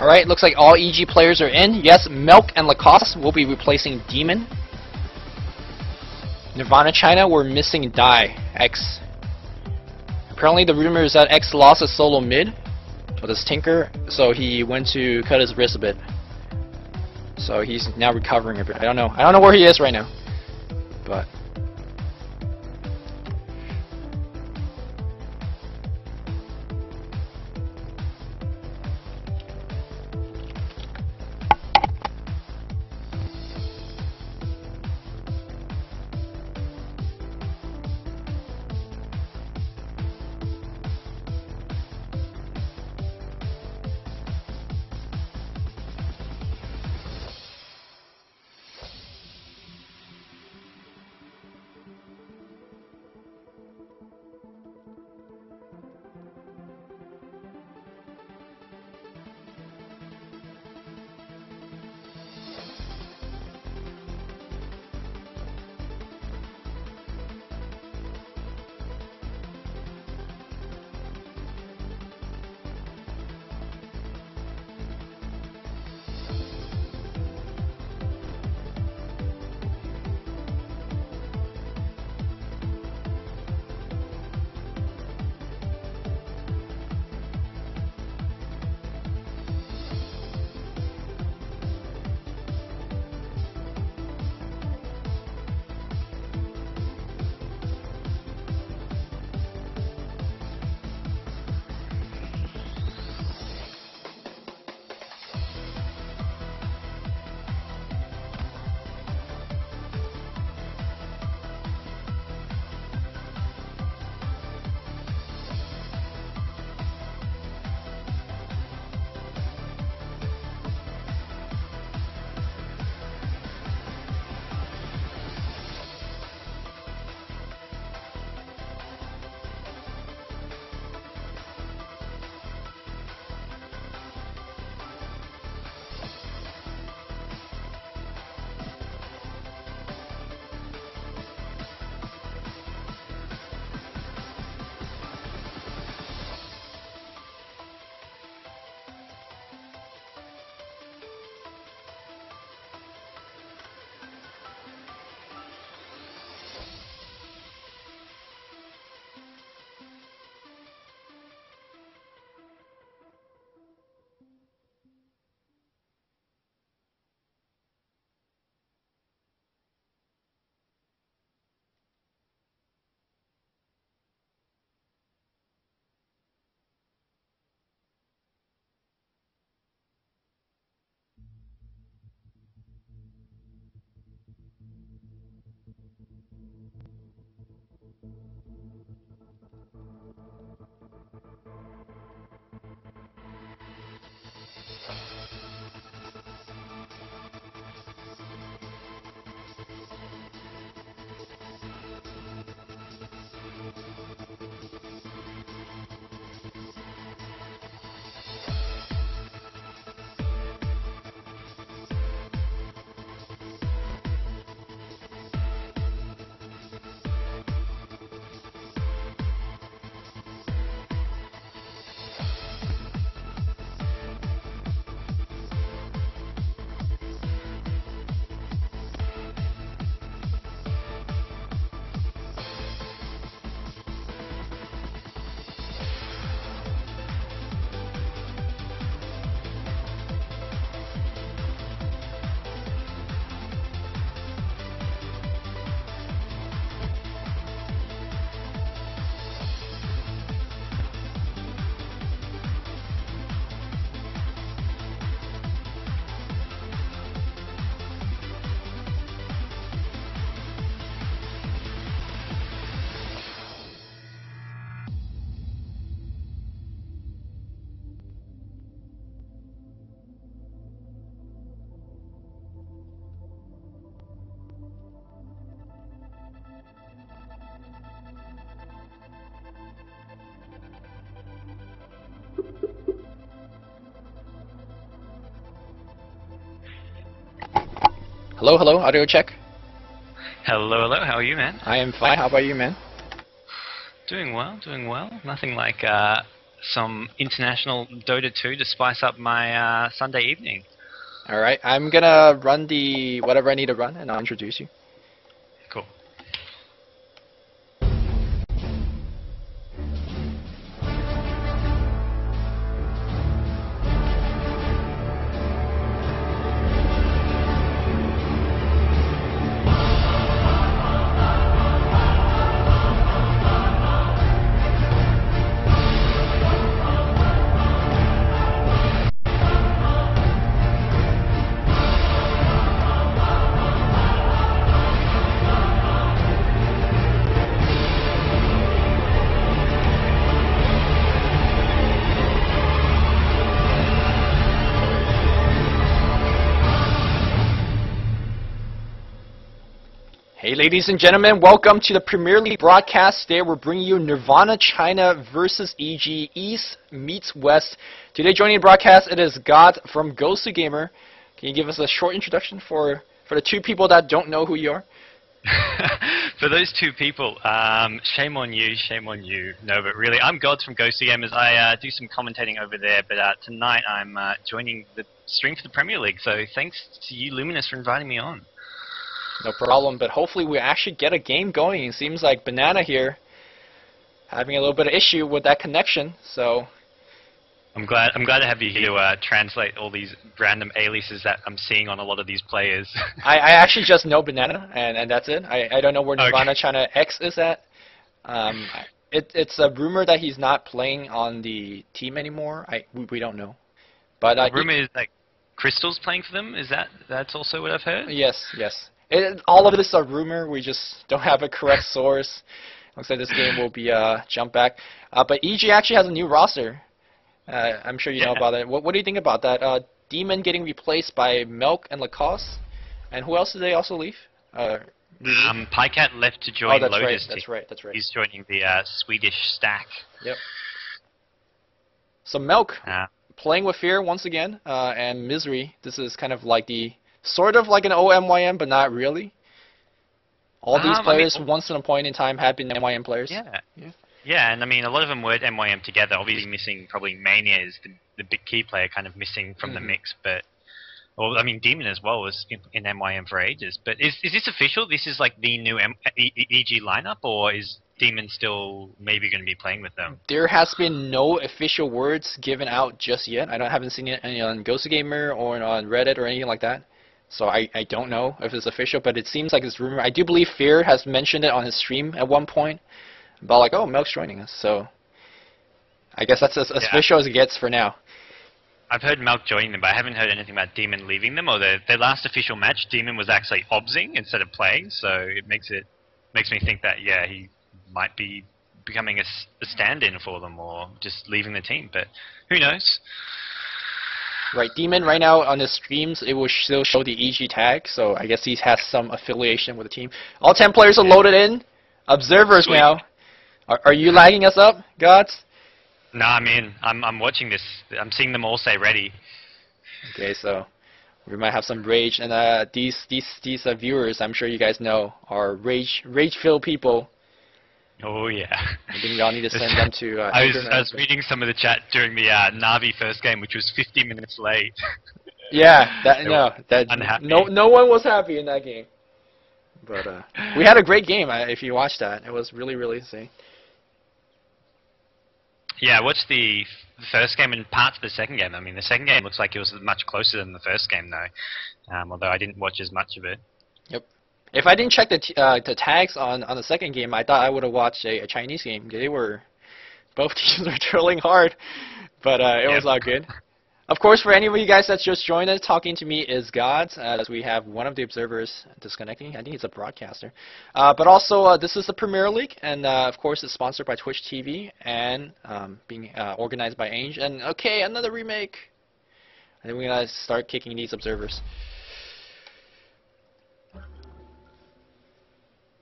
Alright, looks like all EG players are in. Yes, Milk and Lacoste will be replacing Demon. Nirvana China, we're missing Dai X. Apparently the rumor is that X lost a solo mid with his Tinker, so he went to cut his wrist a bit. So he's now recovering a bit. I don't know where he is right now. But hello, hello, audio check. Hello, hello. How are you, man? I am fine. How about you, man? Doing well, doing well. Nothing like some international Dota 2 to spice up my Sunday evening. All right, I'm gonna run the whatever I need to run, and I'll introduce you. Cool. Hey ladies and gentlemen, welcome to the Premier League broadcast. Today we're bringing you Nirvana China versus EG, East meets West. Today joining the broadcast it is God from Ghost to Gamer. Can you give us a short introduction for the two people that don't know who you are? For those two people, shame on you, shame on you. No, but really, I'm God from Ghost to Gamers. I do some commentating over there, but tonight I'm joining the stream for the Premier League, so thanks to you, Luminous, for inviting me on. No problem, but hopefully we actually get a game going. It seems like Banana here having a little bit of issue with that connection, so... I'm glad to have you here to translate all these random aliases that I'm seeing on a lot of these players. I actually just know Banana, and that's it. I don't know where Nirvana China X is at. It's a rumor that he's not playing on the team anymore. We don't know. But the rumor is like Crystal's playing for them. Is that's also what I've heard? Yes. All of this is a rumor. We just don't have a correct source. Looks like this game will be jump back. But EG actually has a new roster. I'm sure you know about it. What do you think about that? Demon getting replaced by Milk and Lacoste. And who else did they also leave? Pycat left to join Lotus. That's right. He's joining the Swedish stack. Yep. So Milk playing with Fear once again, and Misery. This is kind of like the sort of like an OMYM, but not really. All these players, once in a point in time, have been MYM players. Yeah, and I mean, a lot of them were MYM together. Obviously, missing probably Mania is the big key player, kind of missing from the mix. But, well, I mean, Demon as well was in MYM for ages. But is this official? This is like the new EG lineup, or is Demon still maybe going to be playing with them? There has been no official words given out just yet. I haven't seen it any on Ghost Gamer or on Reddit or anything like that. So I don't know if it's official, but it seems like it's rumor. I do believe Fear has mentioned it on his stream at one point about like, oh, Milk's joining us. So I guess that's as official as it gets for now. I've heard Milk joining them, but I haven't heard anything about Demon leaving them. Or their last official match, Demon was actually obsing instead of playing. So it makes me think that he might be becoming a stand-in for them or just leaving the team. But who knows? Right, Demon right now on his streams, it will still show the EG tag, so I guess he has some affiliation with the team. All 10 players are loaded in. Observers now. Are you lagging us up, Gods? No, I'm in. I'm watching this. I'm seeing them all say ready. Okay, so we might have some rage, and these viewers, I'm sure you guys know, are rage-filled people. Oh yeah. I think y'all need to send them to. I was reading some of the chat during the Na'Vi first game, which was 50 minutes late. Yeah, unhappy. No one was happy in that game. But we had a great game. If you watched that, it was really insane. Yeah, I watched the first game and parts of the second game. I mean, the second game looks like it was much closer than the first game, though. Although I didn't watch as much of it. Yep. If I didn't check the tags on the second game, I thought I would have watched a Chinese game. Both teams were drilling hard, but it was all good. Of course, for any of you guys that's just joined us, talking to me is God, as we have one of the observers disconnecting. I think he's a broadcaster. But also, this is the Premier League, and of course, it's sponsored by Twitch TV and being organized by Ainge. And okay, another remake. I think we're gonna start kicking these observers.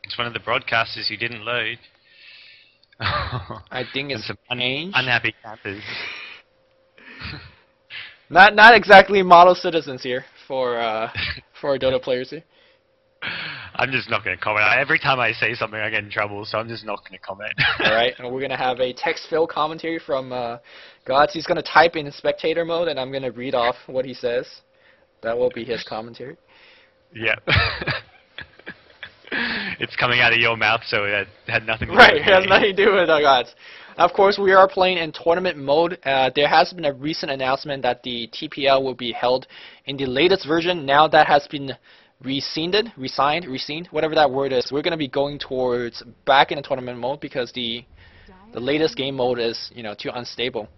It's one of the broadcasters who didn't load. I think it's Ainge. Unhappy campers. Not exactly model citizens here for Dota players here. I'm just not going to comment. Every time I say something, I get in trouble, so I'm just not going to comment. All right, and we're gonna have a text-filled commentary from Gods. He's gonna type in spectator mode, and I'm gonna read off what he says. That will be his commentary. Yep. It's coming out of your mouth, so it had nothing to do Right, with it has me. nothing to do with Gods. Of course, we are playing in tournament mode. There has been a recent announcement that the TPL will be held in the latest version. Now that has been resigned, whatever that word is. We're going to be going towards back in the tournament mode because the latest game mode is, you know, too unstable.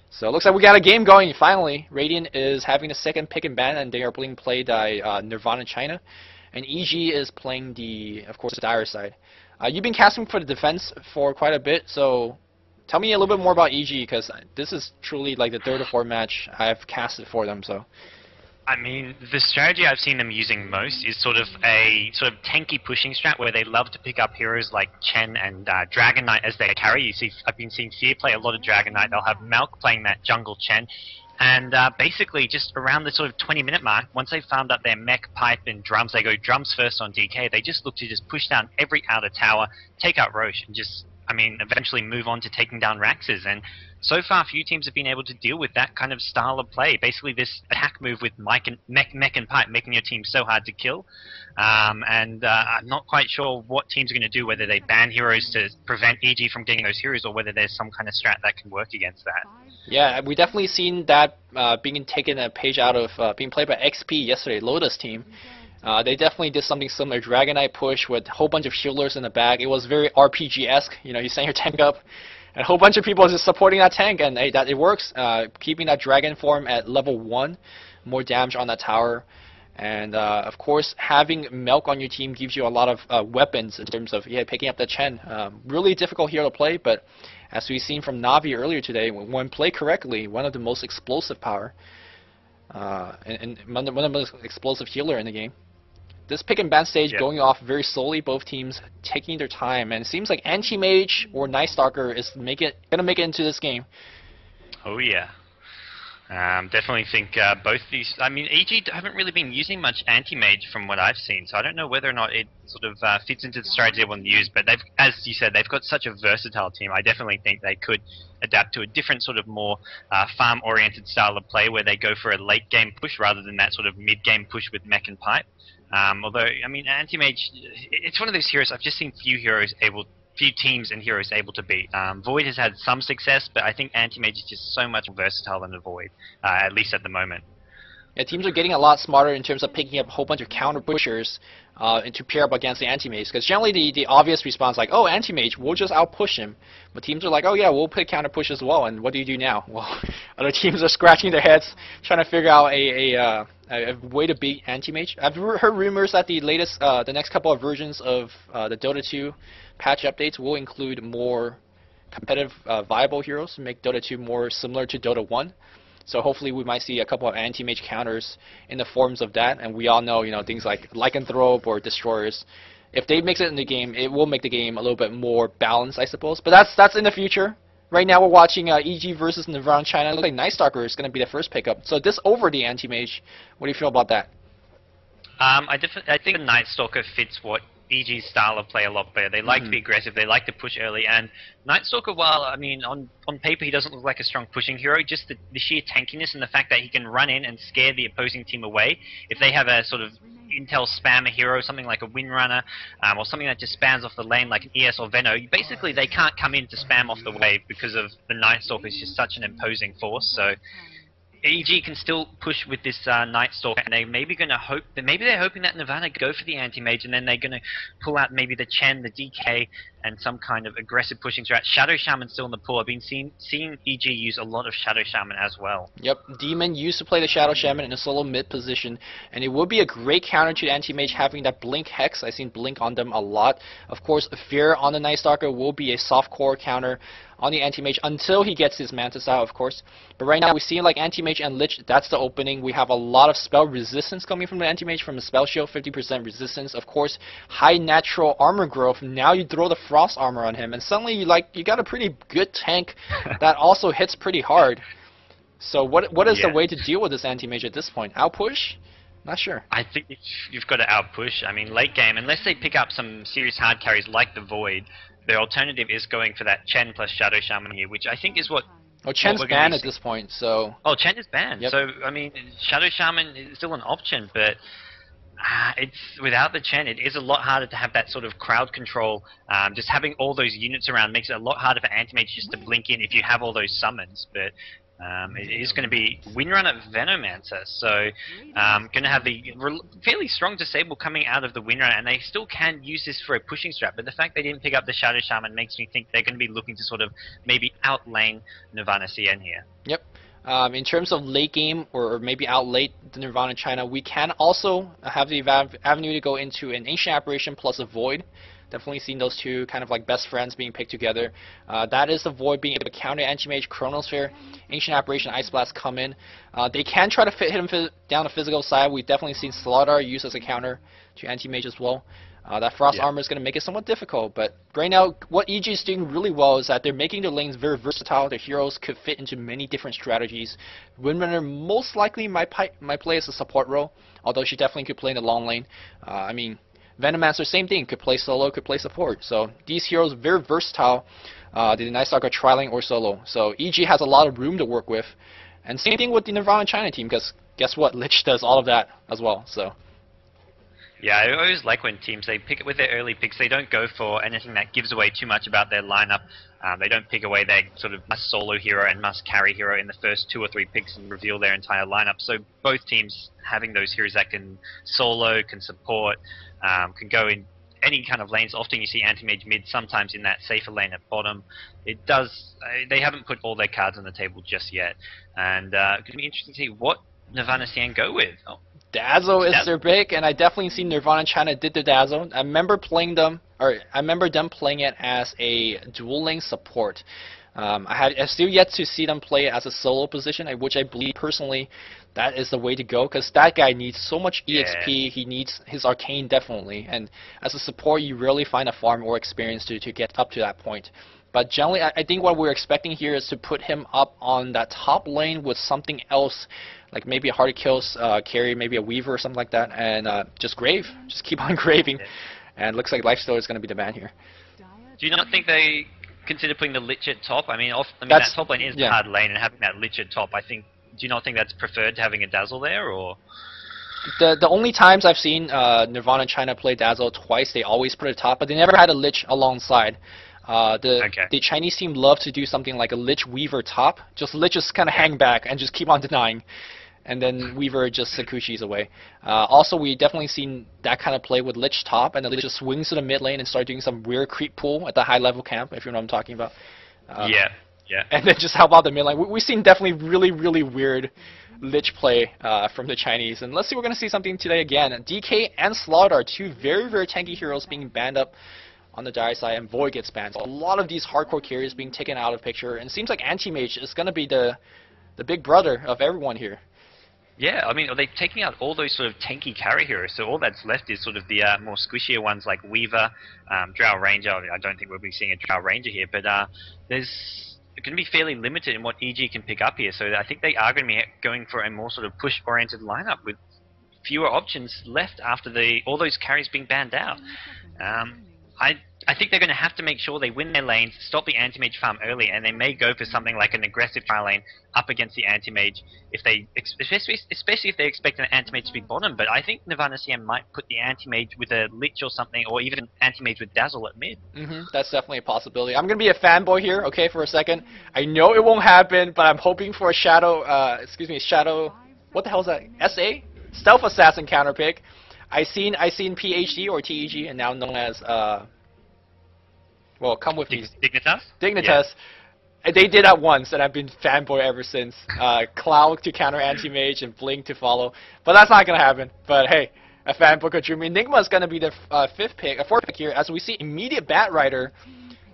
So it looks like we got a game going finally. Radiant is having the second pick and ban, and they are being played by Nirvana China, and EG is playing the, of course, the Dire side. You've been casting for the defense for quite a bit, so tell me a little bit more about EG, because this is truly like the third or fourth match I've casted for them. So. I mean, the strategy I've seen them using most is sort of a tanky pushing strat where they love to pick up heroes like Chen and Dragon Knight as their carry. You see, I've been seeing Fear play a lot of Dragon Knight. They'll have Malk playing that jungle Chen. And basically, just around the sort of 20-minute mark, once they've farmed up their mech, pipe, and drums, they go drums first on DK. They just look to just push down every outer tower, take out Roche, and just, I mean, eventually move on to taking down Raxes. And so far, few teams have been able to deal with that kind of style of play. Basically, this attack move with mech and pipe, making your team so hard to kill. I'm not quite sure what teams are going to do, whether they ban heroes to prevent EG from getting those heroes, or whether there's some kind of strat that can work against that. Yeah, we definitely seen that being taken a page out of being played by XP yesterday, Lotus team. They definitely did something similar. Dragon Knight push with a whole bunch of shielders in the back. It was very RPG-esque. You know, you send your tank up, and a whole bunch of people are just supporting that tank, and that it works. Keeping that dragon form at level 1, more damage on that tower. And of course, having Melk on your team gives you a lot of weapons in terms of picking up the Chen. Really difficult hero to play, but as we've seen from Navi earlier today, when played correctly, one of the most explosive power and one of the most explosive healer in the game. This pick and ban stage going off very slowly, both teams taking their time, and it seems like Anti-Mage or Night Stalker is gonna make it into this game. Oh yeah. Definitely think both these. I mean, EG haven't really been using much anti-mage from what I've seen, so I don't know whether or not it sort of fits into the strategy they want to use. But they've, as you said, they've got such a versatile team. I definitely think they could adapt to a different sort of more farm-oriented style of play, where they go for a late-game push rather than that sort of mid-game push with mech and pipe. Although, I mean, anti-mage, it's one of those heroes I've just seen few teams and heroes able to beat. Void has had some success, but I think Anti-Mage is just so much more versatile than the Void, at least at the moment. Yeah, teams are getting a lot smarter in terms of picking up a whole bunch of counter pushers and to pair up against the Anti-Mage. Because generally the obvious response like, oh, Anti-Mage, we'll just outpush him. But teams are like, oh yeah, we'll pick counter push as well. And what do you do now? Well, other teams are scratching their heads trying to figure out a way to beat Anti-Mage. I've heard rumors that the next couple of versions of the Dota 2 patch updates will include more competitive, viable heroes to make Dota 2 more similar to Dota 1. So hopefully we might see a couple of anti-mage counters in the forms of that. And we all know, things like Lycanthrope or Destroyers. If they mix it in the game, it will make the game a little bit more balanced, I suppose. But that's in the future. Right now we're watching EG versus Nirvana China. It looks like Night Stalker is going to be the first pickup. So this over the anti-mage. What do you feel about that? I think the Night Stalker fits what EG's style of play a lot better. They like to be aggressive, they like to push early, and Night Stalker, while, I mean, on paper he doesn't look like a strong pushing hero, just the sheer tankiness and the fact that he can run in and scare the opposing team away. If they have a sort of intel spammer hero, something like a Windrunner, or something that just spams off the lane like an ES or Veno, basically they can't come in to spam off the wave because of the Night Stalker is just such an imposing force. So EG can still push with this Night Stalker, and they're maybe going to hope that they're hoping that Nirvana go for the anti-mage, and then they're going to pull out maybe the Chen, the DK, and some kind of aggressive pushing strat. Shadow Shaman still in the pool. I've been seeing EG use a lot of Shadow Shaman as well. Yep, Demon used to play the Shadow Shaman in a solo mid position, and it would be a great counter to the anti-mage having that Blink Hex. I've seen Blink on them a lot. Of course, Fear on the Night Stalker will be a soft core counter on the anti-mage until he gets his Mantis out, of course. But right now we see like anti-mage and Lich, that's the opening. We have a lot of spell resistance coming from the anti-mage from the spell shield, 50% resistance. Of course, high natural armor growth. Now you throw the frost armor on him, and suddenly you got a pretty good tank that also hits pretty hard. So what is the way to deal with this anti-mage at this point? Outpush? Not sure. I think you've got to outpush. I mean, late game, unless they pick up some serious hard carries like the Void, their alternative is going for that Chen plus Shadow Shaman here, which I think is what. Oh, Chen's we're gonna banned be at this point, so. Oh, Chen is banned. Yep. So I mean, Shadow Shaman is still an option, but it's without the Chen, it is a lot harder to have that sort of crowd control. Just having all those units around makes it a lot harder for anti-mage just to blink in if you have all those summons. But it is going to be Windrunner Venomancer, so going to have the fairly strong disable coming out of the Windrunner, and they still can use this for a pushing strat. But the fact they didn't pick up the Shadow Shaman makes me think they're going to be looking to sort of maybe outlane Nirvana.MSI here. Yep. In terms of late game or maybe out late the Nirvana China, we can also have the avenue to go into an Ancient Apparition plus a Void. Definitely seen those two kind of like best friends being picked together. That is the Void being able to counter Anti-Mage, Chronosphere, Ancient Apparition, Ice Blast come in. They can try to hit him down the physical side. We've definitely seen Slaughter used as a counter to Anti-Mage as well. That Frost Armor is going to make it somewhat difficult, but right now what EG is doing really well is that they're making their lanes very versatile. Their heroes could fit into many different strategies. Windrunner most likely might play as a support role, although she definitely could play in the long lane. I mean, Venomancer, same thing, could play solo, could play support. So these heroes very versatile. The Night Stalker tri-lane or solo. So EG has a lot of room to work with. And same thing with the Nirvana China team, because guess what? Lich does all of that as well. So. Yeah, I always like when teams, they pick it with their early picks. They don't go for anything that gives away too much about their lineup. They don't pick away their sort of must solo hero and must carry hero in the first 2 or 3 picks and reveal their entire lineup. So both teams having those heroes that can solo, can support, can go in any kind of lanes. Often you see anti-mage mid, sometimes in that safer lane at bottom. It does. They haven't put all their cards on the table just yet. And it's going to be interesting to see what Nirvana.MSI go with. Oh. Dazzle is their pick, and I definitely seen Nirvana China did the Dazzle. I remember playing them, or I remember them playing it as a dual lane support. I still yet to see them play it as a solo position, which I believe personally that is the way to go, because that guy needs so much EXP. He needs his arcane definitely, and as a support, you rarely find a farm or experience to get up to that point. But generally, I think what we're expecting here is to put him up on that top lane with something else, like maybe a Hardy Kills carry, maybe a Weaver or something like that, and just grave. Just keep on graving. And it looks like Lifestealer is going to be the man here. Do you not think they consider putting the Lich at top? I mean, that top lane is the hard lane, and having that Lich at top, I think, do you not think that's preferred to having a Dazzle there, or...? The only times I've seen Nirvana China play Dazzle twice, they always put it top, but they never had a Lich alongside. The Chinese team love to do something like a Lich Weaver top. Just Lich just kind of hang back and just keep on denying. And then Weaver just Sakushis away. Also, we definitely seen that kind of play with Lich top, and the Lich just swings to the mid lane and start doing some weird creep pull at the high level camp, if you know what I'm talking about. Yeah. And then just help out the mid lane. We've seen definitely really weird Lich play from the Chinese. And let's see, we're going to see something today again. DK and Slaughter are two very tanky heroes being banned up on the dire side, and Void gets banned. So a lot of these hardcore carriers being taken out of picture, and it seems like Anti-Mage is going to be the big brother of everyone here. Yeah, I mean, they're taking out all those sort of tanky carry heroes, so all that's left is sort of the more squishier ones like Weaver, Drow Ranger. I don't think we'll be seeing a Drow Ranger here, but there's going to be fairly limited in what EG can pick up here, so I think they are going to be going for a more sort of push-oriented lineup with fewer options left after all those carries being banned out. I think they're going to have to make sure they win their lanes, stop the anti-mage farm early, and they may go for something like an aggressive tri lane up against the anti-mage, especially if they expect an anti-mage to be bottom. But I think Nirvana.MSI might put the anti-mage with a Lich or something, or even an anti-mage with Dazzle at mid. That's definitely a possibility. I'm going to be a fanboy here, okay, for a second. I know it won't happen, but I'm hoping for a Shadow, what the hell is that? SA? Stealth Assassin counter pick. I seen PhD or TEG, and now known as well, come with me. Dignitas. Yeah. They did that once, and I've been fanboy ever since. Cloud to counter anti-mage and Blink to follow, but that's not gonna happen. But hey, a fanboy could dream. Enigma is gonna be the fourth pick here, as we see immediate Bat Rider.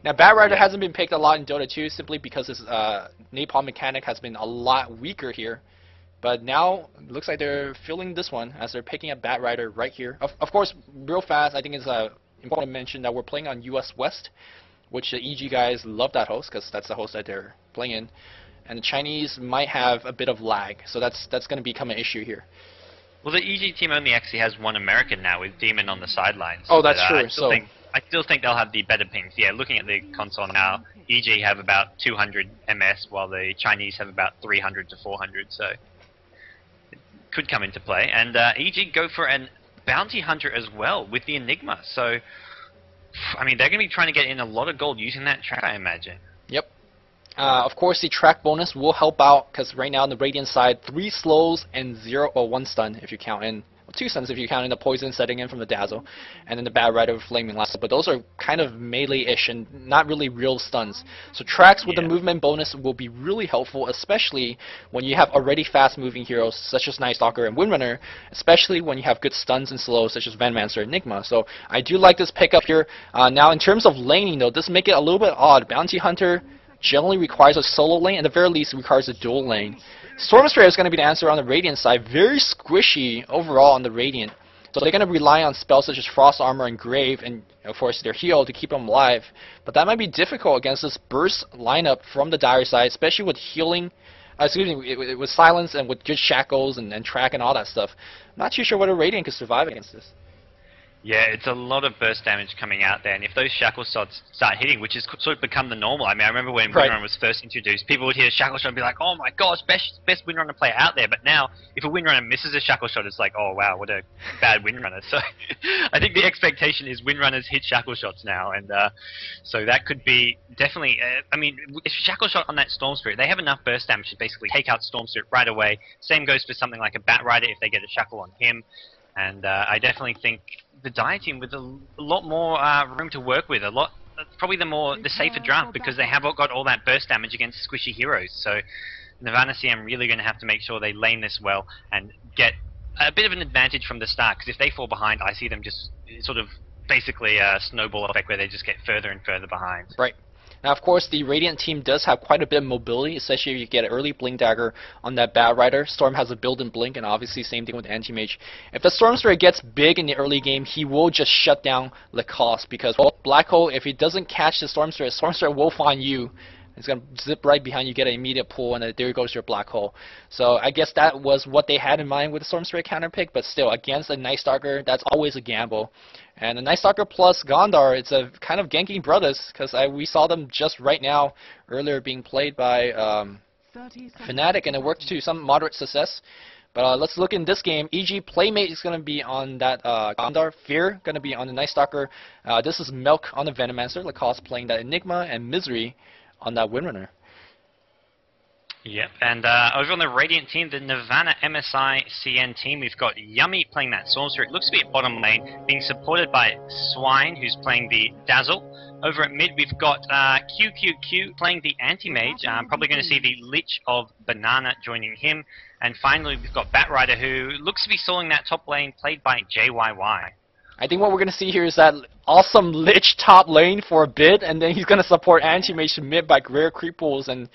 Now, Bat Rider hasn't been picked a lot in Dota 2 simply because his napalm mechanic has been a lot weaker here. But now, it looks like they're filling this one as they're picking up Bat Rider right here. Of course, real fast, I think it's important to mention that we're playing on US West, which the EG guys love that host because that's the host that they're playing in. And the Chinese might have a bit of lag, so that's going to become an issue here. Well, the EG team only actually has one American now with Demon on the sidelines. Oh, that's true. I still think they'll have the better pings. Yeah, looking at the console now, EG have about 200 MS, while the Chinese have about 300 to 400. So it could come into play. And EG go for an bounty hunter as well with the Enigma. So I mean, they're going to be trying to get in a lot of gold using that track, I imagine. Yep. Of course, the track bonus will help out because right now on the Radiant side, 3 slows and 1 stun if you count in. Well, 2 stuns if you count in the poison setting in from the Dazzle, and then the Bad Rider with Flaming Lasso. But those are kind of melee-ish and not really real stuns. So tracks with the movement bonus will be really helpful, especially when you have already fast-moving heroes such as Night Stalker and Windrunner, especially when you have good stuns and slows such as Venomancer and Enigma. So I do like this pickup here. Now in terms of laning though, this make it a little bit odd. Bounty Hunter generally requires a solo lane, at the very least it requires a dual lane. Stormstrayer is going to be the answer on the Radiant side. Very squishy overall on the Radiant. So they're going to rely on spells such as Frost Armor and Grave, and of course their heal to keep them alive. But that might be difficult against this burst lineup from the Dire side, especially with healing, with Silence and with good Shackles and track and all that stuff. I'm not too sure whether Radiant can survive against this. Yeah, it's a lot of burst damage coming out there, and if those Shackle shots start hitting, which has sort of become the normal. I mean, I remember when Windrunner was first introduced, people would hear a Shackle shot and be like, oh my gosh, best Windrunner player out there. But now, if a Windrunner misses a Shackle shot, it's like, oh wow, what a bad Windrunner. So I think the expectation is Windrunners hit Shackle shots now, and so that could be definitely, I mean, if Shackle shot on that Storm Spirit, they have enough burst damage to basically take out Storm Spirit right away. Same goes for something like a Bat Rider if they get a Shackle on him. And I definitely think the Dire team with a lot more room to work with, probably the safer draft because they have got all that burst damage against squishy heroes. So Nirvana.MSI really going to have to make sure they lane this well and get a bit of an advantage from the start. Because if they fall behind, I see them just sort of basically a snowball effect where they just get further and further behind. Right. Now, of course, the Radiant team does have quite a bit of mobility, especially if you get an early Blink Dagger on that Bat Rider. Storm has a built-in Blink, and obviously same thing with Anti-Mage. If the Storm Spirit gets big in the early game, he will just shut down Lacoste, because, well, Black Hole, if he doesn't catch the Storm Spirit will find you. It's going to zip right behind you, get an immediate pull, and there goes your Black Hole. So I guess that was what they had in mind with the Storm Spirit counter pick, but still, against a Night Stalker, that's always a gamble. And the Night Stalker plus Gondar, it's a kind of ganking brothers, because we saw them just right now, earlier being played by Fnatic, and it worked to some moderate success. But let's look in this game. EG Playmate is going to be on that Gondar. Fear going to be on the Night Stalker. This is Milk on the Venomancer. Lacoste playing that Enigma, and Misery on that Windrunner. Yep, and over on the Radiant team, the Nirvana.MSI CN team, we've got Yummy playing that Sorcerer. It looks to be at bottom lane, being supported by Swine, who's playing the Dazzle. Over at mid, we've got QQQ playing the Anti-Mage. Probably going to see the Lich of Banana joining him. And finally, we've got Bat Rider, who looks to be soloing that top lane, played by JYY. I think what we're going to see here is that awesome Lich top lane for a bit, and then he's going to support Anti-Mage mid by rare creep pulls and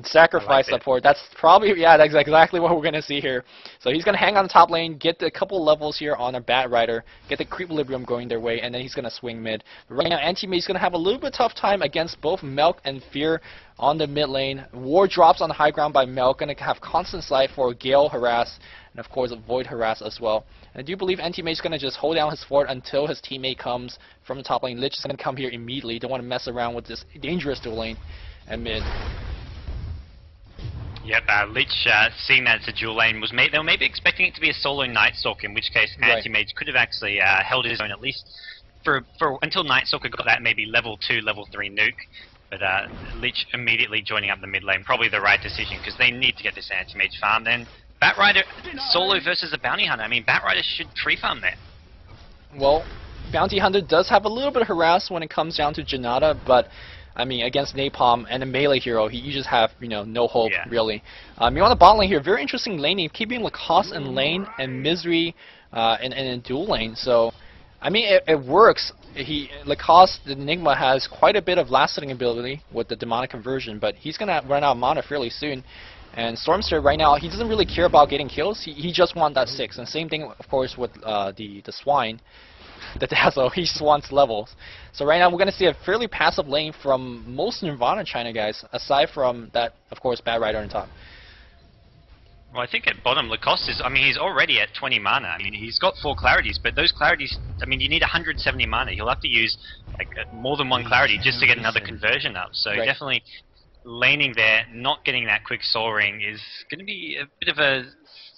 sacrifice support. That's probably, yeah, that's exactly what we're going to see here. So he's going to hang on the top lane, get a couple levels here on a Bat Rider, get the Creepolibrium going their way, and then he's going to swing mid. But right now, Anti-Mage is going to have a little bit tough time against both Milk and Fear on the mid lane. War drops on the high ground by Milk, going to have constant sight for Gale harass, and of course Void harass as well. And I do believe Anti-Mage is going to just hold down his fort until his teammate comes from the top lane. Lich is going to come here immediately. Don't want to mess around with this dangerous dual lane at mid. Yep, Lich, seeing that it's a dual lane, they were maybe expecting it to be a solo Night Stalker, in which case Anti-Mage could have actually held his own at least until Night Stalker got that maybe level 2, level 3 nuke. But Lich immediately joining up the mid lane, probably the right decision, because they need to get this Anti-Mage farm. Then Bat Rider solo versus a Bounty Hunter. I mean, Bat Rider should tree farm there. Well, Bounty Hunter does have a little bit of harass when it comes down to Janata, but I mean, against Napalm and a melee hero, you just have, no hope, really. You're on the bot lane here. Very interesting laning, keeping Lacoste in lane and Misery in dual lane. So, I mean, it works. Lacoste, the Enigma, has quite a bit of lasting ability with the Demonic Conversion, but he's going to run out of mana fairly soon. And Stormster, right now, he doesn't really care about getting kills. He just wants that 6. And same thing, of course, with the Swine. The Dazzle, he just wants levels. So right now we're going to see a fairly passive lane from most Nirvana China guys, aside from that, of course, Bat Rider on top. Well, I think at bottom, Lacoste is, I mean, he's already at 20 mana. I mean, he's got 4 clarities, but those clarities, I mean, you need 170 mana. He'll have to use, like, more than 1 clarity just to get another conversion up. So definitely laning there, not getting that quick Soul Ring is going to be a bit of a...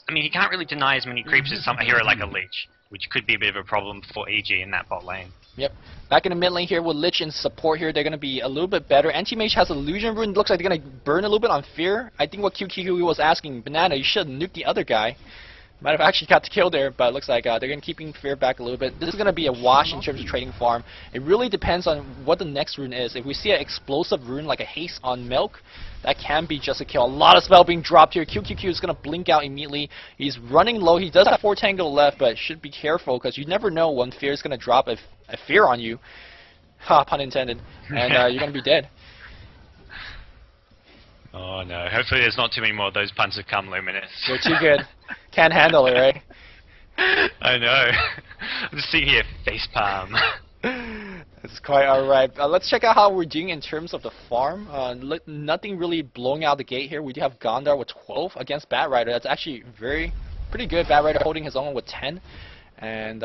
I mean, he can't really deny as many creeps as a hero like a Lich, which could be a bit of a problem for EG in that bot lane. Yep. Back in the mid lane here with Lich in support here, they're going to be a little bit better. Anti-Mage has Illusion Rune. Looks like they're going to burn a little bit on Fear. I think what QQ was asking, Banana, you should nuke the other guy. Might have actually got the kill there, but it looks like they're going to keeping Fear back a little bit. This is going to be a wash in terms of trading farm. It really depends on what the next rune is. If we see an explosive rune like a Haste on Milk, that can be just a kill. A lot of spell being dropped here. QQQ is going to blink out immediately. He's running low. He does have 4 tango left, but should be careful because you never know when Fear is going to drop a Fear on you. Ha, pun intended. And you're going to be dead. Oh no, hopefully there's not too many more of those puns that come, Luminous. You're too good. Can't handle it, right? I know. I'm just sitting here facepalm. It's quite alright. Let's check out how we're doing in terms of the farm. Nothing really blowing out the gate here. We do have Gondar with 12 against Batrider. That's actually pretty good. Batrider holding his own with 10. And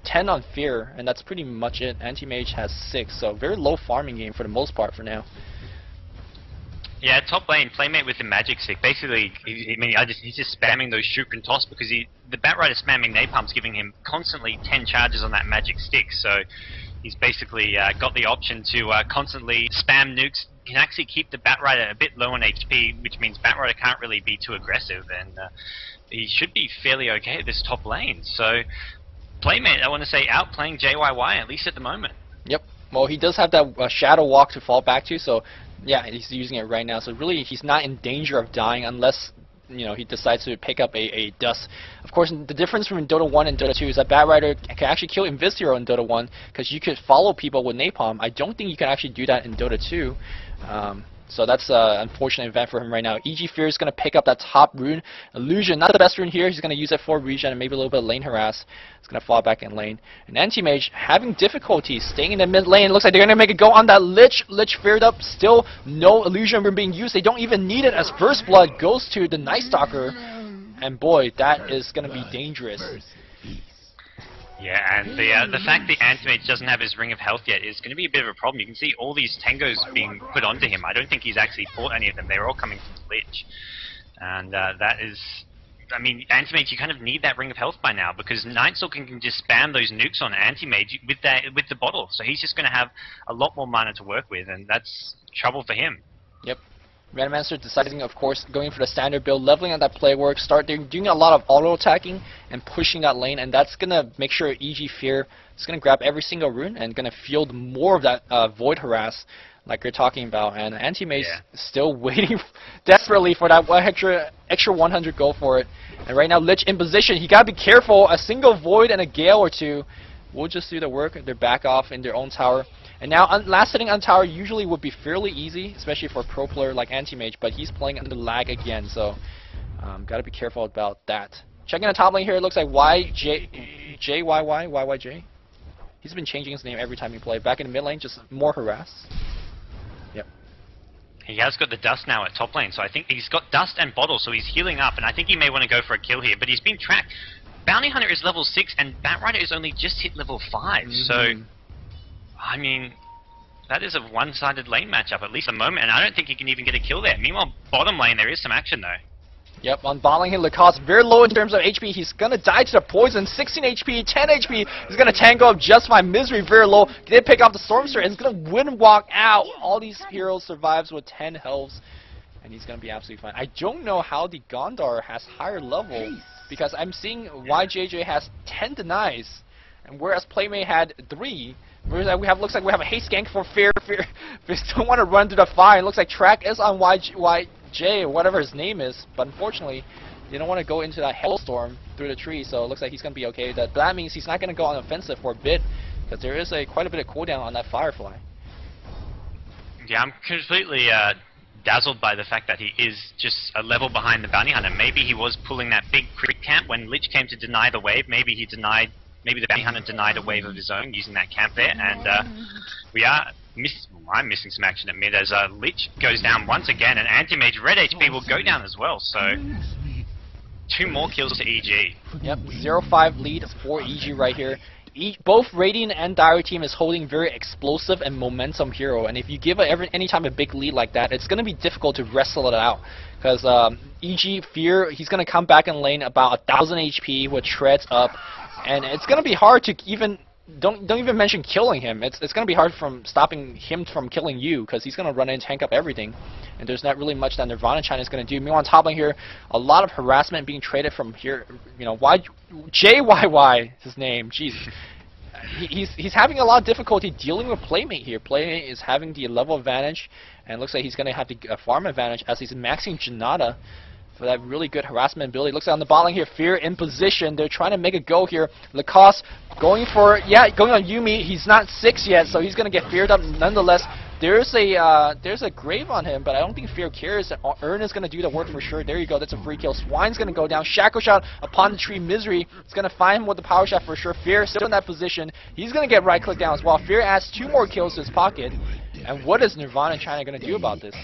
10 on Fear, and that's pretty much it. Anti-Mage has 6, so very low farming game for the most part for now. Yeah, top lane, Playmate with the Magic Stick. Basically, he's just spamming those shoot and toss because the Batrider spamming Napalm's giving him constantly 10 charges on that Magic Stick. So he's basically got the option to constantly spam nukes. Can actually keep the Batrider a bit low on HP, which means Batrider can't really be too aggressive, and he should be fairly okay at this top lane. So Playmate, I want to say, outplaying JYY, at least at the moment. Yep. Well, he does have that Shadow Walk to fall back to, so yeah, he's using it right now. So really, he's not in danger of dying unless he decides to pick up a Dust. Of course, the difference between Dota 1 and Dota 2 is that Batrider can actually kill Invis-Hero in Dota 1 because you could follow people with Napalm. I don't think you can actually do that in Dota 2. So that's an unfortunate event for him right now. EG Fear is going to pick up that top rune. Illusion, not the best rune here. He's going to use it for regen and maybe a little bit of lane harass. He's going to fall back in lane. And Anti-Mage having difficulty staying in the mid lane. Looks like they're going to make a go on that Lich. Lich feared up. Still no Illusion rune being used. They don't even need it as First Blood goes to the Night Stalker. And boy, that is going to be dangerous. Yeah, and the fact that Anti-Mage doesn't have his Ring of Health yet is going to be a bit of a problem. You can see all these Tangos being put onto him. I don't think he's actually fought any of them. They're all coming from Lich. And that is... I mean, Anti-Mage, you kind of need that Ring of Health by now, because Nightstalker can just spam those nukes on Anti-Mage with the bottle. So he's just going to have a lot more mana to work with, and that's trouble for him. Yep. Randomancer deciding, of course, going for the standard build, leveling out that play work, they're doing a lot of auto-attacking and pushing that lane, and that's going to make sure EG Fear is going to grab every single rune and going to field more of that Void Harass like you're talking about, and Anti-Mage still waiting desperately for that extra 100 gold for it. And right now, Lich in position, he got to be careful, a single Void and a Gale or two will just do the work. They're back off in their own tower. And now, last hitting on tower usually would be fairly easy, especially for a pro player like Anti-Mage, but he's playing under lag again, so got to be careful about that. Checking the top lane here, it looks like YYJ. He's been changing his name every time he plays. Back in the mid lane, just more harass. Yep. He has got the Dust now at top lane, so I think he's got Dust and Bottle, so he's healing up, and I think he may want to go for a kill here, but he's been tracked. Bounty Hunter is level 6, and Batrider is only just hit level 5, so... I mean, that is a one-sided lane matchup, at least at the moment, and I don't think he can even get a kill there. Meanwhile, bottom lane, there is some action, though. Yep, on bottom lane, Lacoste, very low in terms of HP. He's going to die to the poison. 16 HP, 10 HP. He's going to tango up just fine. Misery, very low. Did pick off the Stormster, and he's going to win walk out. All these heroes survives with 10 healths, and he's going to be absolutely fine. I don't know how the Gondar has higher level, because I'm seeing YJJ has 10 denies, and whereas Playmate had 3, looks like we have a haste gank for Fear. Fear don't want to run to the fire. It looks like track is on YJ or whatever his name is, but unfortunately, they don't want to go into that Hellstorm through the tree, so it looks like he's going to be okay. That means he's not going to go on offensive for a bit, because there is quite a bit of cooldown on that Firefly. Yeah, I'm completely dazzled by the fact that he is just a level behind the Bounty Hunter. Maybe he was pulling that big crit camp when Lich came to deny the wave. Maybe the Bounty Hunter denied a wave of his own using that camp there, and we are I'm missing some action at mid as Lich goes down once again, and Anti-Mage red HP will go down as well, so 2 more kills to EG. Yep, 0-5 lead for EG right here. Both Radiant and Dire team is holding very explosive and momentum hero, and if you give any time a big lead like that, it's going to be difficult to wrestle it out. Because EG Fear, he's going to come back in lane about 1000 HP with treads up, and it's going to be hard to even don't even mention killing him. It's going to be hard from stopping him from killing you, because he's going to run in and tank up everything, and there's not really much that Nirvana.MSI is going to do. Meanwhile, on top lane here, a lot of harassment being traded from here. You know, JYY his name. Jeez. He's having a lot of difficulty dealing with Playmate here. Playmate is having the level advantage, and it looks like he's going to have the farm advantage as he's maxing Janata for that really good harassment ability. Looks like on the bot lane here, Fear in position. They're trying to make a go here. Lacoste going on Yuumi. He's not 6 yet, so he's going to get feared up nonetheless. There's a grave on him, but I don't think Fear cares. Ern is going to do the work for sure. There you go. That's a free kill. Swine's going to go down. Shackle Shot upon the tree. Misery is going to find him with the power shot for sure. Fear still in that position. He's going to get right click down as well. Fear adds 2 more kills to his pocket. And what is Nirvana.MSI going to do about this?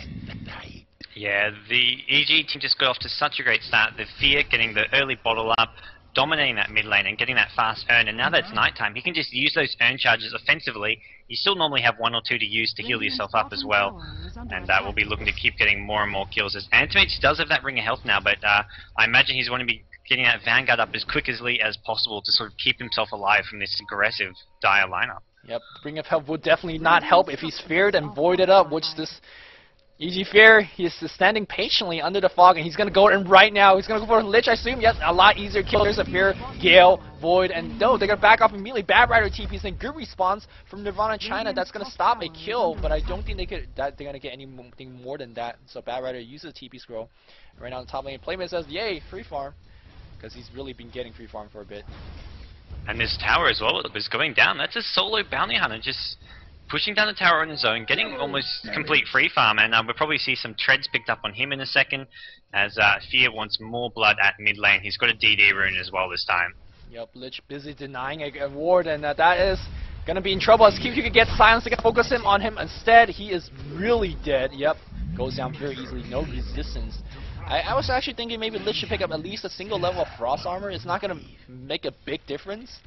Yeah, the EG team just got off to such a great start. The Fear getting the early bottle up, dominating that mid lane and getting that fast earn, and now that it's nighttime, he can just use those earn charges offensively. You still normally have 1 or 2 to use to heal yourself up as well, and we'll be looking to keep getting more and more kills. As Anti-Mage does have that ring of health now, but I imagine he's going to be getting that Vanguard up as quickly as possible to sort of keep himself alive from this aggressive Dire lineup. Yep, ring of health would definitely not help if he's feared and voided up, which this EG Fear, he's standing patiently under the fog, and he's going to go in right now. He's going to go for Lich, I assume. Yes, a lot easier kill. There's a Fear, Gale, Void, and no, they're going to back off immediately. Bad Rider TPs, and good response from Nirvana.MSI. That's going to stop a kill, but I don't think they're going to get anything more than that. So Bad Rider uses TP scroll. Right now on the top lane, Playmate says, yay, free farm, because he's really been getting free farm for a bit. And this tower as well is going down. That's a solo bounty hunter just pushing down the tower on his own, getting almost complete free farm, and we'll probably see some treads picked up on him in a second, as Fear wants more blood at mid lane. He's got a DD rune as well this time. Yep, Lich busy denying a ward, and that is going to be in trouble as QQ can get silenced. They can focus him on him instead. He is really dead. Yep, goes down very easily, no resistance. I was actually thinking maybe Lich should pick up at least a single level of Frost Armor. It's not going to make a big difference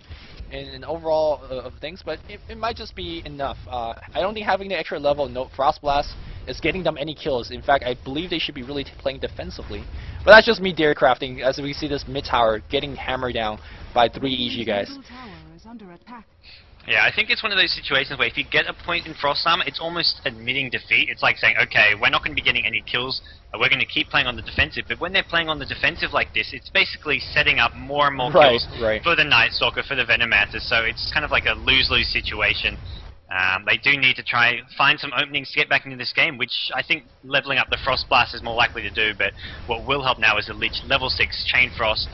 in overall of things, but it might just be enough. I don't think having the extra level Frost Blast is getting them any kills. In fact, I believe they should be really playing defensively. But that's just me dare crafting, as we see this mid tower getting hammered down by 3 EG guys. Yeah, I think it's one of those situations where if you get a point in Frost Armor, it's almost admitting defeat. It's like saying, okay, we're not going to be getting any kills, we're going to keep playing on the defensive. But when they're playing on the defensive like this, it's basically setting up more and more kills for the Night Stalker, for the Venomancer, so it's kind of like a lose-lose situation. They do need to try find some openings to get back into this game, which I think leveling up the Frost Blast is more likely to do, but what will help now is the Lich level 6 Chain Frost.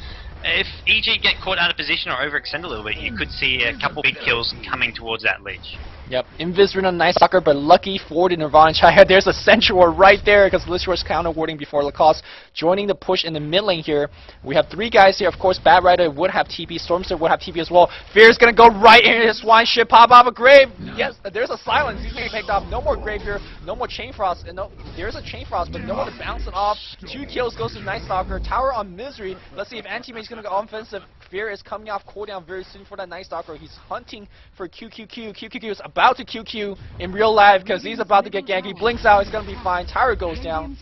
If EG get caught out of position or overextend a little bit, you could see a couple big kills coming towards that Lich. Yep, Invis Rune on Night Stalker, but lucky for the Nirvana.MSI. There's a Sensual right there, because Lich was counter-warding before Lacoste. Joining the push in the mid lane here, we have 3 guys here. Of course, Bad Rider would have TP, Stormster would have TP as well. Fear's going to go right into his Swine ship, pop off a grave. Yes, there's a silence. He's being picked off. No more grave here, no more Chain Frost. And no, there's a Chain Frost, but no one to bounce it off. 2 kills goes to Night Stalker. Tower on Misery. Let's see if Anti-Mage's going to go offensive. Fear is coming off cooldown very soon for that Night Stalker. He's hunting for QQQ. QQQ is about to QQ in real life because he's about to get ganked. He blinks out. It's going to be fine. Tower goes down.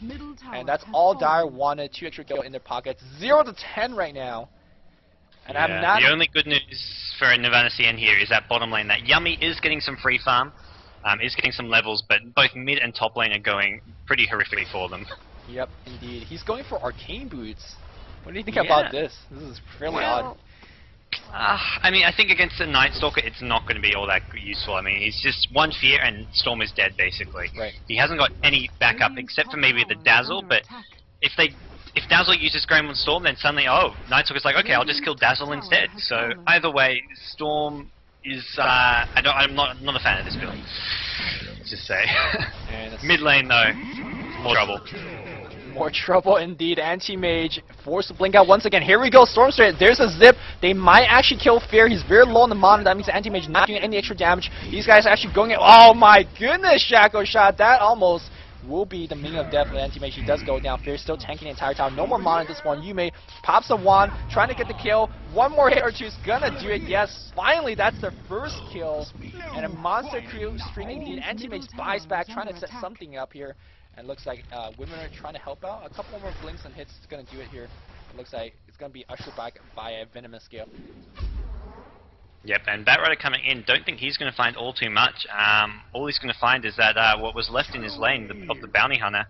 And that's all Dire wanted. 2 extra kills in their pockets. 0-10 right now. And yeah, I'm not... The only good news for Nirvana.MSI here is that bottom lane. That Yummy is getting some free farm. Is getting some levels, but both mid and top lane are going pretty horrifically for them. Yep, indeed. He's going for Arcane Boots. What do you think about this? This is fairly odd. I mean, I think against the Night Stalker, it's not going to be all that useful. I mean, he's just 1 fear and Storm is dead, basically. Right. He hasn't got any backup except for maybe the Dazzle, but if Dazzle uses Gremlin Storm, then suddenly, oh, Night Stalker's like, okay, I'll just kill Dazzle instead. So either way, Storm is, I'm not a fan of this build. Let's just say. Mid lane, though, more trouble. More trouble indeed. Anti-Mage forced to blink out once again. Here we go, Storm Straight. There's a zip. They might actually kill Fear. He's very low on the mana. That means Anti-Mage not doing any extra damage. These guys are actually going in. Oh my goodness, Shackle Shot. That almost will be the meaning of death for Anti-Mage. He does go down. Fear still tanking the entire time. No more mana at this one. Yume pops a wand, trying to get the kill. One more hit or two is gonna do it. Yes, finally, that's their first kill. And a monster crew streak indeed. Anti-Mage buys back, trying to set something up here. And looks like women are trying to help out. A couple more blinks and hits is going to do it here. It looks like it's going to be ushered back by a Venomous Gale. Yep, and Batrider coming in, don't think he's going to find all too much. All he's going to find is that what was left in his lane of the Bounty Hunter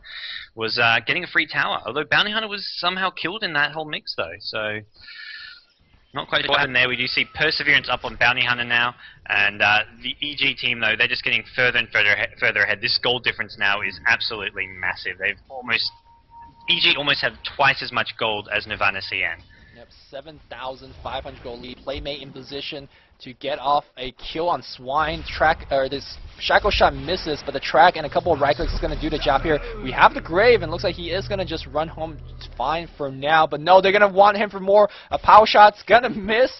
was getting a free tower. Although Bounty Hunter was somehow killed in that whole mix though, so not quite sure what happened there. We do see Perseverance up on Bounty Hunter now, and the EG team though, they're just getting further and further ahead. This gold difference now is absolutely massive. EG almost have twice as much gold as Nirvana.MSI. Yep, 7,500 gold lead. Playmate in position to get off a kill on Swine. This Shackle Shot misses, but the track and a couple of right clicks is going to do the job here. We have the Grave, and looks like he is going to just run home fine for now. But no, they're going to want him for more. A power shot's going to miss.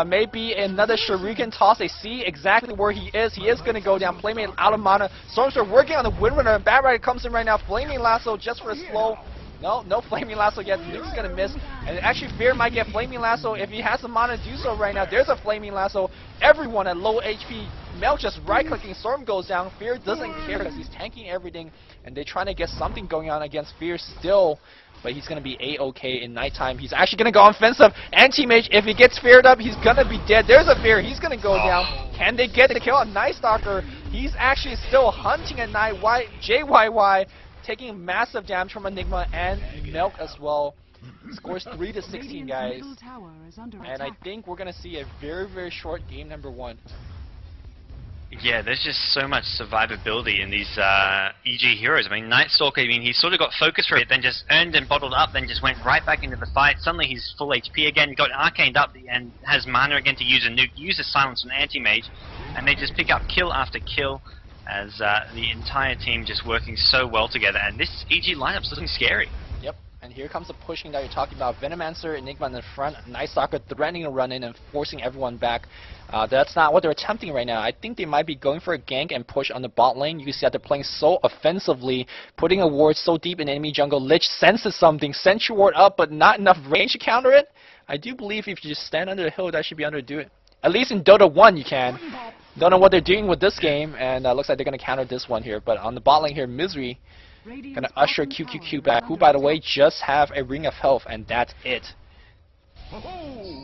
Maybe another Shuriken toss. They see exactly where he is. He is going to go down. Playmate out of mana. Stormster working on the Windrunner, and Batrider comes in right now. Flaming Lasso just for a slow. No Flaming Lasso yet. Nuke's gonna miss. And actually, Fear might get Flaming Lasso if he has the mana to do so right now. There's a Flaming Lasso. Everyone at low HP. Mel just right-clicking. Storm goes down. Fear doesn't care because he's tanking everything. And they're trying to get something going on against Fear still. But he's going to be A-okay in nighttime. He's actually going to go offensive. Anti-Mage, if he gets feared up, he's going to be dead. There's a Fear. He's going to go down. Can they get the kill on Night Stalker? He's actually still hunting at night. JYY. Taking massive damage from Enigma and Milk as well. Scores 3-16, guys. And I think we're going to see a very, very short game number 1. Yeah, there's just so much survivability in these EG heroes. I mean, Night Stalker, he sort of got focused for it, then just earned and bottled up, then just went right back into the fight. Suddenly he's full HP again, got arcaned up, and has mana again to use a nuke, use a silence on Anti-Mage, and they just pick up kill after kill. As the entire team just working so well together, and this EG lineup's looking scary. Yep, and here comes the pushing that you're talking about. Venomancer, Enigma in the front, Night Stalker threatening to run in and forcing everyone back. That's not what they're attempting right now. I think they might be going for a gank and push on the bot lane. You can see that they're playing so offensively, putting a ward so deep in enemy jungle. Lich senses something, sends your ward up, but not enough range to counter it. I do believe if you just stand under the hill, that should be able to do it. At least in Dota 1 you can. Don't know what they're doing with this game, and looks like they're going to counter this one here. But on the bot lane here, Misery going to usher QQQ back, who, by the way, just have a Ring of Health, and that's it.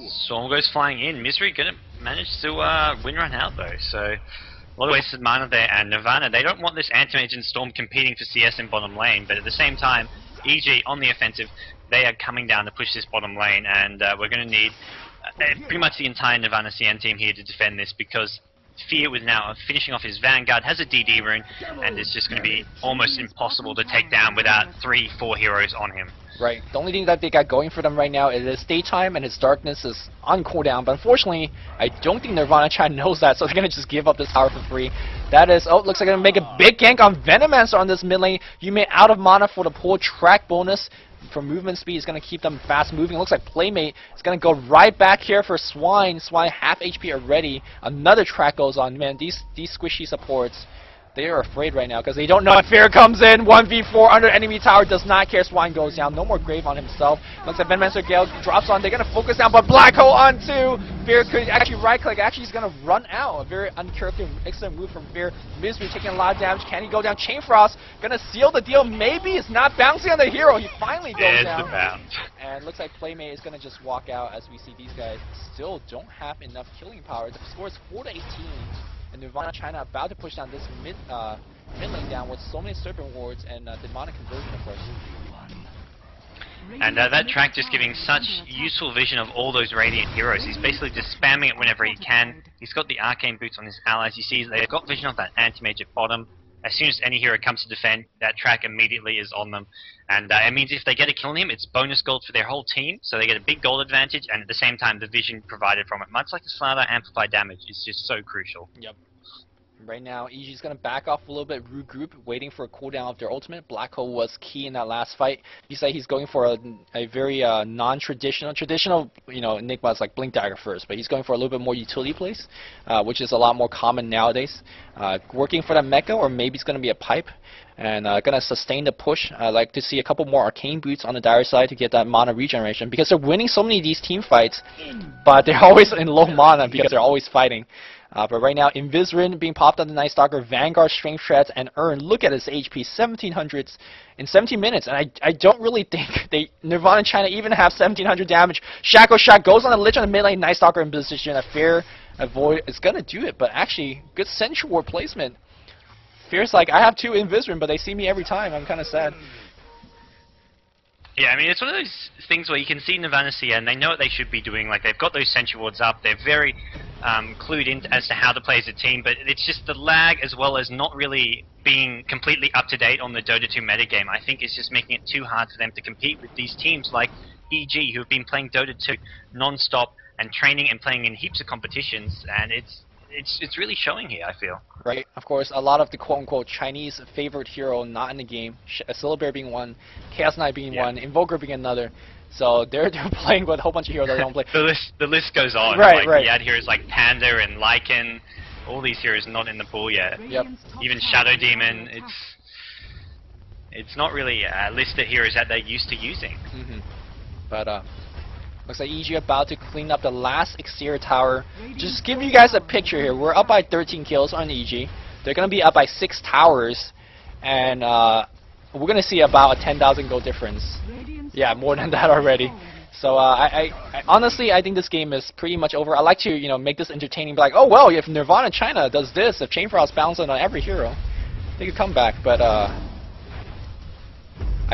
Storm goes flying in. Misery going to manage to win run out, though. So, a lot of wasted mana there, and Nirvana, they don't want this Anti-Mage and Storm competing for CS in bottom lane, but at the same time, EG on the offensive, they are coming down to push this bottom lane, and we're going to need pretty much the entire Nirvana CN team here to defend this, because Fear with now finishing off his Vanguard, has a DD rune, and it's just going to be almost impossible to take down without 3-4 heroes on him. Right. The only thing that they got going for them right now is his daytime and his darkness is on cooldown. But unfortunately, I don't think Nirvana Chan knows that, so they're going to just give up this tower for free. That is, oh, looks like they're going to make a big gank on Venomancer on this mid lane. You may out of mana for the pull track bonus. For movement speed, is going to keep them fast moving. It looks like Playmate is going to go right back here for Swine. Swine half HP already. Another track goes on. Man, these squishy supports, they are afraid right now because they don't know if Fear comes in. 1v4 under enemy tower, does not care. Swine goes down. No more Grave on himself. Looks like Venomancer Gale drops on. They're going to focus down, but Black Hole on two. Fear could actually right click. Actually, he's going to run out. A very uncharacteristic excellent move from Fear. Misery taking a lot of damage. Can he go down? Chain Frost going to seal the deal. Maybe it's not bouncing on the hero. He finally goes down. The bounce. And looks like Playmate is going to just walk out as we see these guys still don't have enough killing power. The score is 4-18. And Nirvana China about to push down this mid lane down with so many Serpent Wards and Demonic Conversion, of course. And that track just giving such useful vision of all those Radiant heroes. He's basically just spamming it whenever he can. He's got the Arcane Boots on his allies. You see they've got vision of that Anti-Mage at bottom. As soon as any hero comes to defend, that track immediately is on them. And it means if they get a kill on him, it's bonus gold for their whole team. So they get a big gold advantage, and at the same time, the vision provided from it, much like a Slider amplified damage, is just so crucial. Yep. Right now, EG's gonna back off a little bit, regroup, waiting for a cooldown of their ultimate. Black Hole was key in that last fight. You say he's going for a very traditional, you know, Enigma is like Blink Dagger first, but he's going for a little bit more utility plays, which is a lot more common nowadays. Working for the mecha, or maybe it's gonna be a pipe, and gonna sustain the push. I like to see a couple more arcane boots on the dire side to get that mana regeneration, because they're winning so many of these team fights, but they're always in low mana because they're always fighting. But right now, Invisrin being popped on the Night Stalker, Vanguard, Strength Shreds, and Earn. Look at his HP, 1700s in 17 minutes. And I don't really think Nirvana China even have 1700 damage. Shaco Shot goes on the Lich on the mid lane, Night Stalker in position. A fair avoid is going to do it, but actually, good Sentry Ward placement. Fear's like, I have 2 Invisrin, but they see me every time. I'm kind of sad. Yeah, I mean, it's one of those things where you can see Nirvana.MSI and they know what they should be doing. Like, they've got those Sentry Wards up. They're very clued in as to how to play as a team, but it's just the lag as well as not really being completely up-to-date on the Dota 2 metagame. I think it's just making it too hard for them to compete with these teams like EG, who have been playing Dota 2 non-stop and training and playing in heaps of competitions, and it's really showing here, I feel. Right, of course, a lot of the quote-unquote Chinese favorite hero not in the game, Syllabear being one, Chaos Knight being one, Invoker being another. So they're playing with a whole bunch of heroes that don't play. the list goes on. Right, like, you add heroes like Panda and Lycan, all these heroes not in the pool yet. Yep. Even Shadow Demon, it's not really a list of heroes that they're used to using. But looks like EG about to clean up the last exterior tower. Just give you guys a picture here. We're up by 13 kills on EG. They're going to be up by 6 towers. And we're going to see about a 10,000 gold difference. Yeah, more than that already. So I honestly, I think this game is pretty much over. I like to, you know, make this entertaining. Be like, oh, well, if Nirvana China does this, if Chain Frost bounces on every hero, they could come back. But I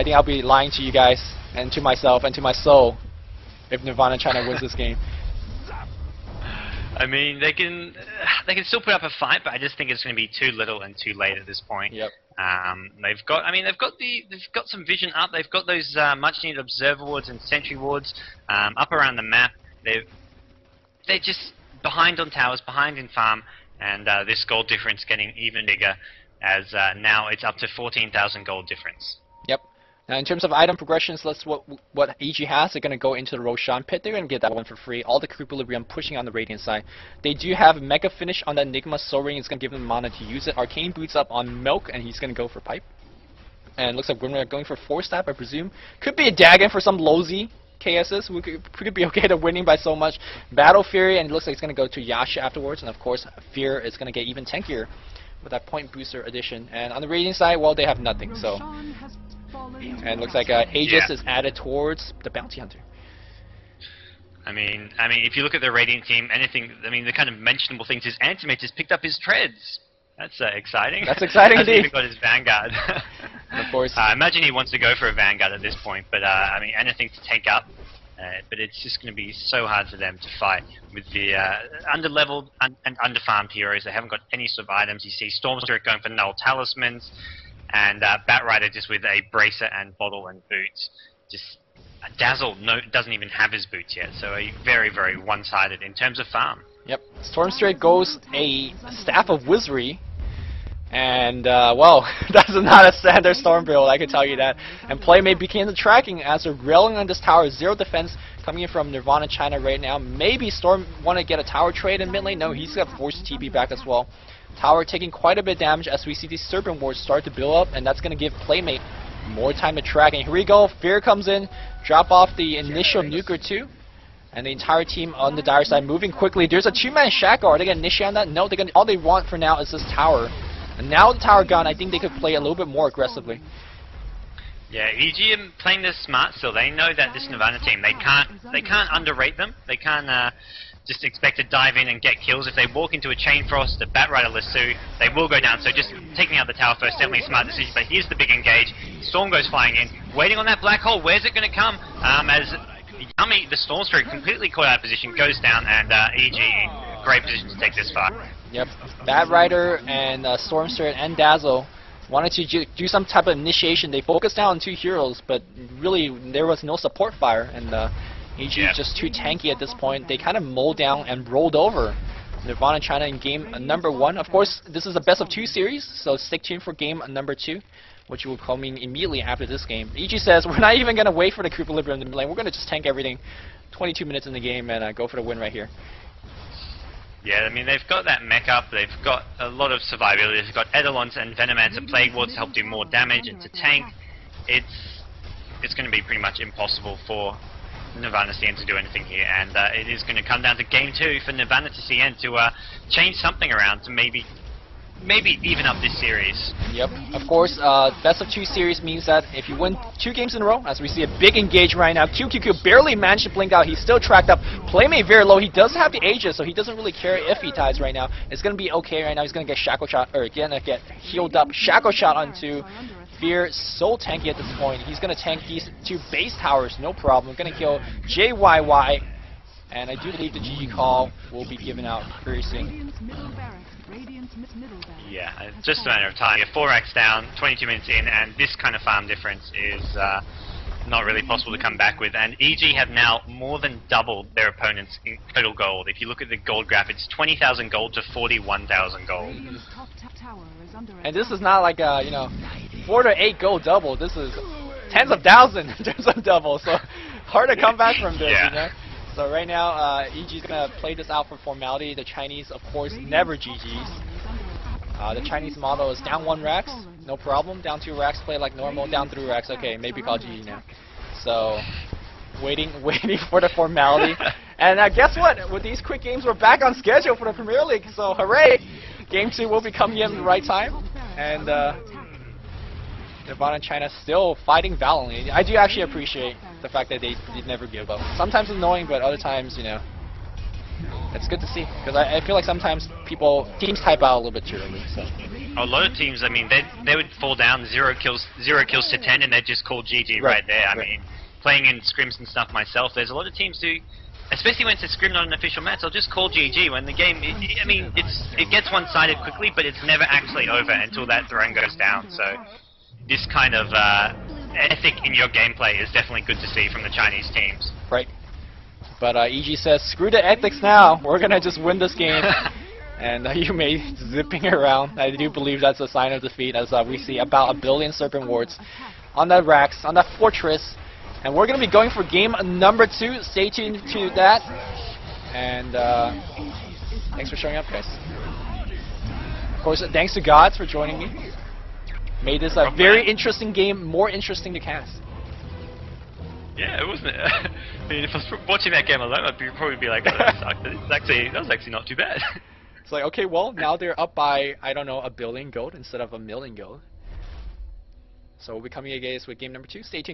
think I'll be lying to you guys and to myself and to my soul if Nirvana China wins this game. I mean, they can still put up a fight, but I just think it's going to be too little and too late at this point. Yep. They've got some vision up. They've got those much needed observer wards and sentry wards up around the map. They're just behind on towers, behind in farm, and this gold difference getting even bigger as now it's up to 14,000 gold difference. Yep. Now, in terms of item progressions, let's what EG has. They're going to go into the Roshan pit. They're going to get that one for free. All the Equilibrium pushing on the Radiant side. They do have Mega Finish on the Enigma. Soul Ring is going to give them mana to use it. Arcane Boots up on Milk, and he's going to go for Pipe. And it looks like we're going for 4-stab, I presume. Could be a Dagon for some low-Z KSs. We could be okay to winning by so much. Battle Fury, and it looks like it's going to go to Yasha afterwards. And of course, Fear is going to get even tankier with that point booster addition. And on the Radiant side, well, they have nothing. So. And it looks like Aegis is added towards the Bounty Hunter. I mean, if you look at the Radiant team, the kind of mentionable things is Antimate has picked up his treads. That's exciting. That's exciting indeed. He's got his Vanguard. And of course. I imagine he wants to go for a Vanguard at this point, but I mean, anything to take up. But it's just going to be so hard for them to fight with the under-leveled and under-farmed heroes. They haven't got any sort of items. You see Stormstripe going for null talismans, and Batrider just with a bracer and bottle and boots. Just Dazzle doesn't even have his boots yet, so a very, very one-sided in terms of farm. Yep. Stormstripe goes a Staff of Wizardry, and well, that's not a standard Storm build, I can tell you that. And Playmate became the tracking as they're railing on this tower. 0 defense coming in from Nirvana China right now. Maybe Storm want to get a tower trade in mid lane. No, he's got forced TP back as well. Tower taking quite a bit of damage as we see these Serpent Wards start to build up, and that's going to give Playmate more time to track. And here we go, Fear comes in, drop off the initial nuke or two, and the entire team on the dire side moving quickly. There's a 2-man Shackle. Are they going to initiate on that? No, all they want for now is this tower. And now the tower gone, I think they could play a little bit more aggressively. Yeah, EG are playing this smart still. They know that this Nirvana team, they can't underrate them. They can't just expect to dive in and get kills. If they walk into a Chain Frost, a Batrider Lasso, they will go down. So just taking out the tower first, definitely a smart decision. But here's the big engage. Storm goes flying in, waiting on that black hole. Where's it going to come? As Yummy, the Stormstripe, completely caught out of position, goes down, and EG in great position to take this far. Yep, Batrider and Stormstripe and Dazzle wanted to do some type of initiation. They focused down on 2 heroes, but really there was no support fire, and EG is just too tanky at this point. They kind of mowed down and rolled over Nirvana China in game number 1. Of course, this is a best of 2 series, so stay tuned for game number 2, which will come in immediately after this game. EG says, we're not even going to wait for the equilibrium in the mid lane. We're going to just tank everything. 22 minutes in the game and go for the win right here. Yeah, I mean, they've got that mech up, they've got a lot of survivability, they've got Eidolons and Venomancer Plague Wards to help do more damage and to tank. It's going to be pretty much impossible for Nirvana CN to do anything here, and it is going to come down to game 2 for Nirvana to CN to change something around to maybe even up this series. Yep, of course, best of 2 series means that if you win 2 games in a row, as we see a big engage right now, QQQ barely managed to blink out, he's still tracked up, Playmate very low, he does have the Aegis, so he doesn't really care if he ties right now. It's going to be okay right now, he's going to get Shackle Shot, or gonna get healed up, Shackle Shot onto Fear, so tanky at this point, he's going to tank these 2 base towers, no problem, going to kill JYY, and I do believe the GG call will be given out very soon. Yeah, just a matter of time. You're 4 racks down, 22 minutes in, and this kind of farm difference is not really possible to come back with. And EG have now more than doubled their opponents in total gold. If you look at the gold graph, it's 20,000 gold to 41,000 gold. And this is not like a, 4 to 8 gold double. This is tens of thousands in terms of double. So hard to come back from this, yeah. So right now, EG's gonna play this out for formality. The Chinese, of course, never GGs. The Chinese model is down 1 racks, no problem. Down 2 racks, play like normal. Down 3 racks, okay, maybe call GG now. So waiting for the formality. And guess what? With these quick games, we're back on schedule for the Premier League. So hooray! Game 2 will be coming in at the right time. And Nirvana China still fighting valiantly. I do actually appreciate the fact that they never give up. Sometimes it's annoying, but other times, it's good to see. Because I feel like sometimes teams type out a little bit too early. So. A lot of teams, I mean, they would fall down 0 kills to 10, and they'd just call GG right there. I mean, playing in scrims and stuff myself, there's a lot of teams who, especially when it's a scrim not an official match, they'll just call GG when the game. It gets one-sided quickly, but it's never actually over until that throne goes down. So this kind of ethic in your gameplay is definitely good to see from the Chinese teams. Right. But EG says, screw the ethics now. We're going to just win this game. And you may zipping around. I do believe that's a sign of defeat, as we see about 1 billion Serpent Wards on that racks, on that fortress. And we're going to be going for game number 2. Stay tuned to that. And thanks for showing up, guys. Of course, thanks to Gods for joining me. Made this a very interesting game, more interesting to cast. Yeah, it wasn't. I mean, if I was watching that game alone, I'd probably be like, oh, that sucked. That was actually not too bad. It's like, okay, well, now they're up by, I don't know, 1 billion gold instead of 1 million gold. So we'll be coming again with game number 2. Stay tuned.